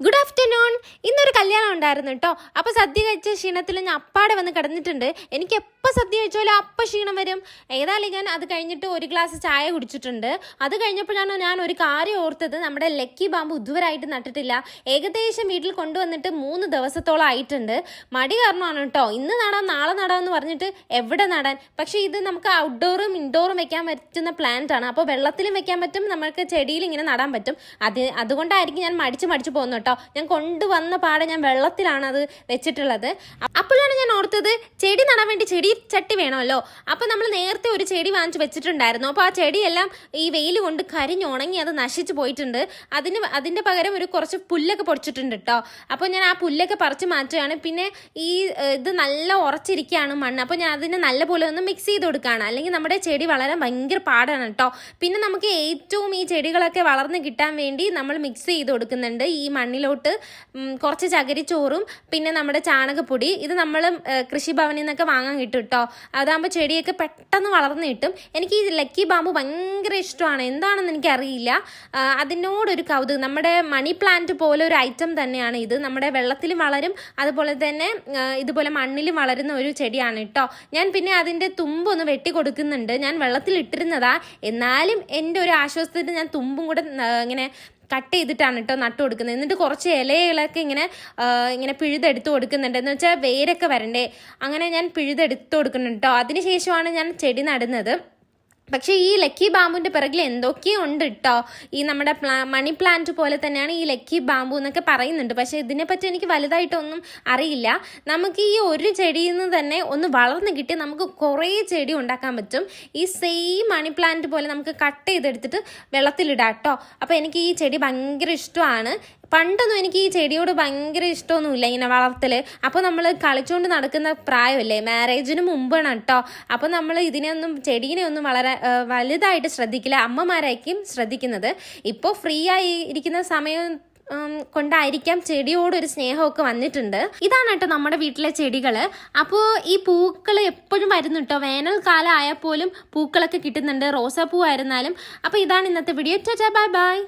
Good afternoon. ഇന്നൊരു കല്യാണം ഉണ്ടായിരുന്നു കേട്ടോ. അപ്പോൾ സദ്യ കഴിച്ച ക്ഷീണത്തിൽ ഞാൻ അപ്പാടെ വന്ന് കിടന്നിട്ടുണ്ട്. എനിക്ക് എപ്പോൾ സദ്യ കഴിച്ചാലും അപ്പം ക്ഷീണം വരും. ഏതായാലും ഞാൻ അത് കഴിഞ്ഞിട്ട് ഒരു ഗ്ലാസ് ചായ കുടിച്ചിട്ടുണ്ട്. അത് കഴിഞ്ഞപ്പോഴാണ് ഞാൻ ഒരു കാര്യം ഓർത്തത്, നമ്മുടെ ലക്കി ബാമ്പു ഇതുവരായിട്ട് നട്ടിട്ടില്ല. ഏകദേശം വീട്ടിൽ കൊണ്ടുവന്നിട്ട് 3 ദിവസത്തോളം ആയിട്ടുണ്ട്. മടി കാരണമാണ് കേട്ടോ. ഇന്ന് നടാം നാളെ നടാമെന്ന് പറഞ്ഞിട്ട് എവിടെ നടാൻ. പക്ഷേ ഇത് നമുക്ക് ഔട്ട്ഡോറും ഇൻഡോറും വെക്കാൻ പറ്റുന്ന പ്ലാന്റ് ആണ്. അപ്പോൾ വെള്ളത്തിലും വെക്കാൻ പറ്റും, നമുക്ക് ചെടിയിൽ ഇങ്ങനെ നടാൻ പറ്റും. അതുകൊണ്ടായിരിക്കും ഞാൻ മടിച്ച് പോകുന്നു കേട്ടോ. ഞാൻ കൊണ്ടുവന്ന പാടെ ഞാൻ വെള്ളത്തിലാണ് അത് വെച്ചിട്ടുള്ളത്. അപ്പോഴാണ് ഞാൻ ഓർത്തത്, ചെടി നടാൻ വേണ്ടി ചെടി ചട്ടി വേണമല്ലോ. അപ്പോൾ നമ്മൾ നേരത്തെ ഒരു ചെടി വാങ്ങിച്ച് വെച്ചിട്ടുണ്ടായിരുന്നു. അപ്പോൾ ആ ചെടിയെല്ലാം ഈ വെയിൽ കൊണ്ട് കരിഞ്ഞുണങ്ങി അത് നശിച്ചു പോയിട്ടുണ്ട്. അതിൻ്റെ പകരം കുറച്ച് പുല്ലൊക്കെ പൊടിച്ചിട്ടുണ്ട് കേട്ടോ. അപ്പോൾ ഞാൻ ആ പുല്ലൊക്കെ പറിച്ച് മാറ്റുകയാണ്. പിന്നെ ഇത് നല്ല ഉറച്ചിരിക്കുകയാണ് മണ്ണ്. അപ്പോൾ ഞാൻ അതിനെ നല്ല പോലെ ഒന്ന് മിക്സ് ചെയ്ത് കൊടുക്കുകയാണ്. അല്ലെങ്കിൽ നമ്മുടെ ചെടി വളരാൻ ഭയങ്കര പാടാണ് കേട്ടോ. പിന്നെ നമുക്ക് ഏറ്റവും ഈ ചെടികളൊക്കെ വളർന്ന് കിട്ടാൻ വേണ്ടി നമ്മൾ മിക്സ് ചെയ്ത് കൊടുക്കുന്നുണ്ട് ഈ മണ്ണിലോട്ട് കുറച്ച് ചകിരിച്ചോറും പിന്നെ നമ്മുടെ ചാണകപ്പൊടി. ഇത് നമ്മൾ കൃഷിഭവനിൽ നിന്നൊക്കെ വാങ്ങാൻ കിട്ടും കേട്ടോ. അതാകുമ്പോൾ ചെടിയൊക്കെ പെട്ടെന്ന് വളർന്ന് കിട്ടും. എനിക്ക് ഈ ലക്കി ബാമ്പു ഭയങ്കര ഇഷ്ടമാണ്. എന്താണെന്ന് എനിക്കറിയില്ല, അതിനോടൊരു കൗതുകം. നമ്മുടെ മണി പ്ലാന്റ് പോലെ ഒരു ഐറ്റം തന്നെയാണ് ഇത്. നമ്മുടെ വെള്ളത്തിലും വളരും, അതുപോലെ തന്നെ ഇതുപോലെ മണ്ണിലും വളരുന്ന ഒരു ചെടിയാണ് കേട്ടോ. ഞാൻ പിന്നെ അതിൻ്റെ തുമ്പൊന്ന് വെട്ടി കൊടുക്കുന്നുണ്ട്. ഞാൻ വെള്ളത്തിൽ ഇട്ടിരുന്നതാ, എന്നാലും എൻ്റെ ഒരു ആശ്വാസത്തിന് ഞാൻ തുമ്പും കൂടെ ഇങ്ങനെ കട്ട് ചെയ്തിട്ടാണ് കേട്ടോ നട്ടു കൊടുക്കുന്നത്. എന്നിട്ട് കുറച്ച് ഇലകളൊക്കെ ഇങ്ങനെ പിഴുതെടുത്ത് കൊടുക്കുന്നുണ്ട്. എന്ന് വെച്ചാൽ വേരൊക്കെ വരണ്ടേ, അങ്ങനെ ഞാൻ പിഴുതെടുത്ത് കൊടുക്കുന്നുണ്ട് കേട്ടോ. അതിനുശേഷമാണ് ഞാൻ ചെടി നടുന്നത്. പക്ഷേ ഈ ലക്കി ബാമ്പുവിൻ്റെ പിറകിൽ എന്തൊക്കെയോ ഉണ്ട് കേട്ടോ. ഈ നമ്മുടെ മണി പ്ലാന്റ് പോലെ തന്നെയാണ് ഈ ലക്കി ബാമ്പു എന്നൊക്കെ പറയുന്നുണ്ട്. പക്ഷേ ഇതിനെപ്പറ്റി എനിക്ക് വലുതായിട്ടൊന്നും അറിയില്ല. നമുക്ക് ഈ ഒരു ചെടിയിൽ നിന്ന് തന്നെ ഒന്ന് വളർന്ന് കിട്ടി നമുക്ക് കുറേ ചെടി ഉണ്ടാക്കാൻ പറ്റും. ഈ സെയിം മണി പ്ലാന്റ് പോലെ നമുക്ക് കട്ട് ചെയ്തെടുത്തിട്ട് വെള്ളത്തിലിടാം കേട്ടോ. അപ്പോൾ എനിക്ക് ഈ ചെടി ഭയങ്കര ഇഷ്ടമാണ്. പണ്ടൊന്നും എനിക്ക് ഈ ചെടിയോട് ഭയങ്കര ഇഷ്ടമൊന്നുമില്ല ഇങ്ങനെ വളർത്തൽ. അപ്പോൾ നമ്മൾ കളിച്ചുകൊണ്ട് നടക്കുന്ന പ്രായമല്ലേ, മാരേജിന് മുമ്പാണ് കേട്ടോ. അപ്പോൾ നമ്മൾ ചെടീനെ ഒന്നും വളരെ വലുതായിട്ട് ശ്രദ്ധിക്കില്ല, അമ്മമാരായിരിക്കും ശ്രദ്ധിക്കുന്നത്. ഇപ്പോൾ ഫ്രീ ആയി ഇരിക്കുന്ന സമയം കൊണ്ടായിരിക്കാം ചെടിയോടൊരു സ്നേഹമൊക്കെ വന്നിട്ടുണ്ട്. ഇതാണ് കേട്ടോ നമ്മുടെ വീട്ടിലെ ചെടികൾ. അപ്പോൾ ഈ പൂക്കൾ എപ്പോഴും വരുന്നു കേട്ടോ. വേനൽക്കാലം ആയാൽ പോലും പൂക്കളൊക്കെ കിട്ടുന്നുണ്ട്, റോസാപ്പൂ ആയിരുന്നാലും. അപ്പോൾ ഇതാണ് ഇന്നത്തെ വീഡിയോ. Bye bye.